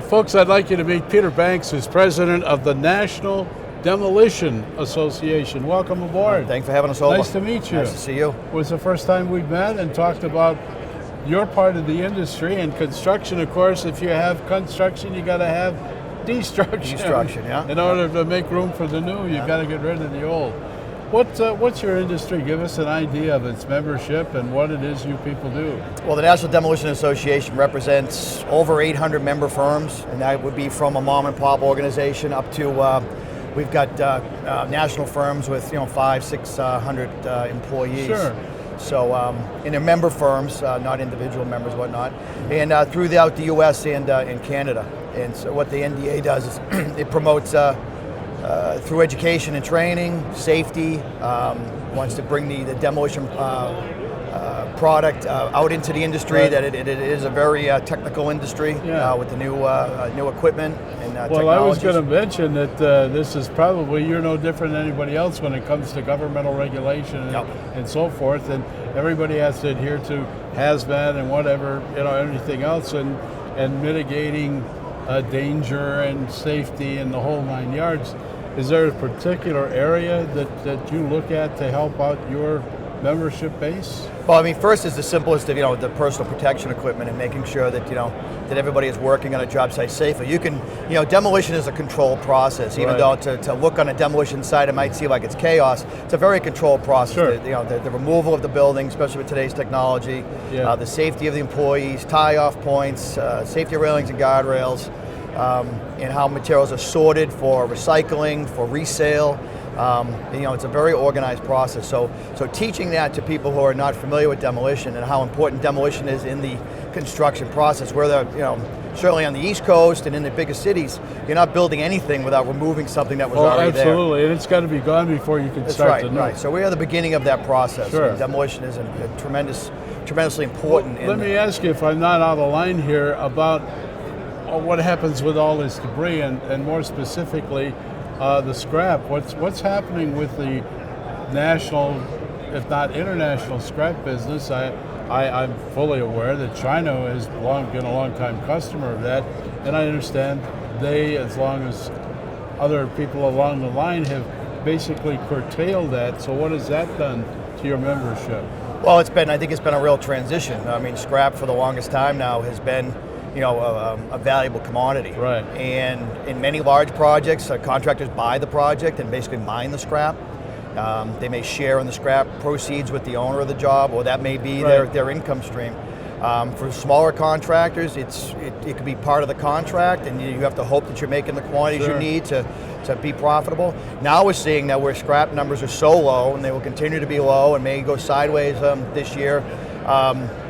Folks, I'd like you to meet Peter Banks, who's president of the National Demolition Association. Welcome aboard. Thanks for having us over. Nice to meet you. Nice to see you. It was the first time we've met and talked about your part of the industry and construction. Of course, if you have construction, you got to have destruction. Destruction, yeah. In order to make room for the new, you've got to get rid of the old. What's your industry? Give us an idea of its membership and what it is you people do. Well, the National Demolition Association represents over 800 member firms, and that would be from a mom and pop organization up to we've got national firms with 500-600 employees. Sure. So, and they're member firms, not individual members, whatnot, and throughout the U.S. and Canada. And so, what the NDA does is it promotes. Through education and training, safety, wants to bring the demolition product out into the industry. Right. That it is a very technical industry with the new equipment and technologies. Well, I was going to mention that this is probably, you're no different than anybody else when it comes to governmental regulation and so forth, and everybody has to adhere to hazmat and whatever, anything else, and mitigating danger and safety and the whole 9 yards. Is there a particular area that you look at to help out your membership base? Well, I mean, first is the simplest of the personal protection equipment and making sure that that everybody is working on a job site safely. You can demolition is a controlled process, even though to look on a demolition site it might seem like it's chaos. It's a very controlled process. Sure. The removal of the building, especially with today's technology, the safety of the employees, tie-off points, safety railings and guardrails. And how materials are sorted for recycling, for resale. It's a very organized process. So teaching that to people who are not familiar with demolition and how important demolition is in the construction process, where they're, certainly on the East Coast and in the biggest cities, you're not building anything without removing something that was already there. Absolutely, and it's got to be gone before you can start the new. Right. So we are the beginning of that process. Sure. And demolition is a tremendously important. Well, let me ask you, if I'm not out of line here, about what happens with all this debris, and more specifically, the scrap. What's happening with the national, if not international, scrap business? I'm fully aware that China has been a long-time customer of that, and I understand they, as long as other people along the line, have basically curtailed that. So what has that done to your membership? Well, I think it's been a real transition. I mean, scrap for the longest time now has been a valuable commodity. Right. And in many large projects, contractors buy the project and basically mine the scrap. They may share in the scrap proceeds with the owner of the job, or that may be their income stream. For smaller contractors, it could be part of the contract, and you have to hope that you're making the quantities you need to be profitable. Now we're seeing that where scrap numbers are so low, and they will continue to be low and may go sideways this year,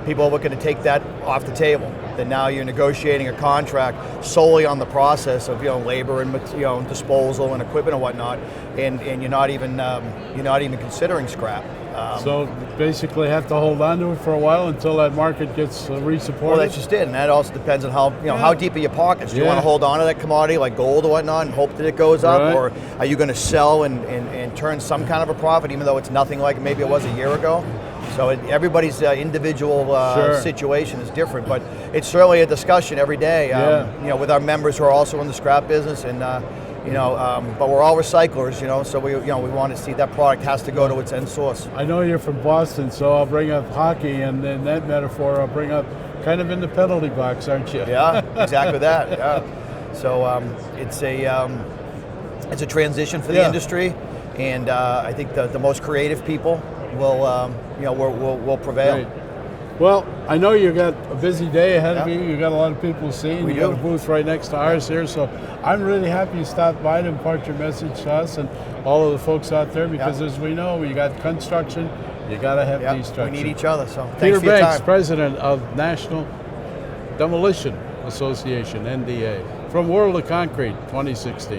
people are looking to take that off the table. That now you're negotiating a contract solely on the process of labor and disposal and equipment and whatnot, and you're not even considering scrap. So basically, have to hold on to it for a while until that market gets resupported. Well, that's just it, and that also depends on how deep are your pockets. Do you want to hold on to that commodity like gold or whatnot and hope that it goes up, or are you going to sell and turn some kind of a profit, even though it's nothing like maybe it was a year ago? So everybody's individual situation is different, but it's certainly a discussion every day. With our members who are also in the scrap business, and but we're all recyclers, so we want to see that product has to go to its end source. I know you're from Boston, so I'll bring up hockey, and in that metaphor, I'll bring up kind of in the penalty box, aren't you? Yeah, exactly that. Yeah. So it's a transition for the industry, and I think the most creative people will prevail. Great. Well, I know you got a busy day ahead of you. You got a lot of people seeing. You got a booth right next to ours here, so I'm really happy you stopped by to impart your message to us and all of the folks out there, because as we know, you got construction, you got to have destruction. We need each other. So Peter thanks for your Banks, time. president of National Demolition Association, NDA, from World of Concrete 2016.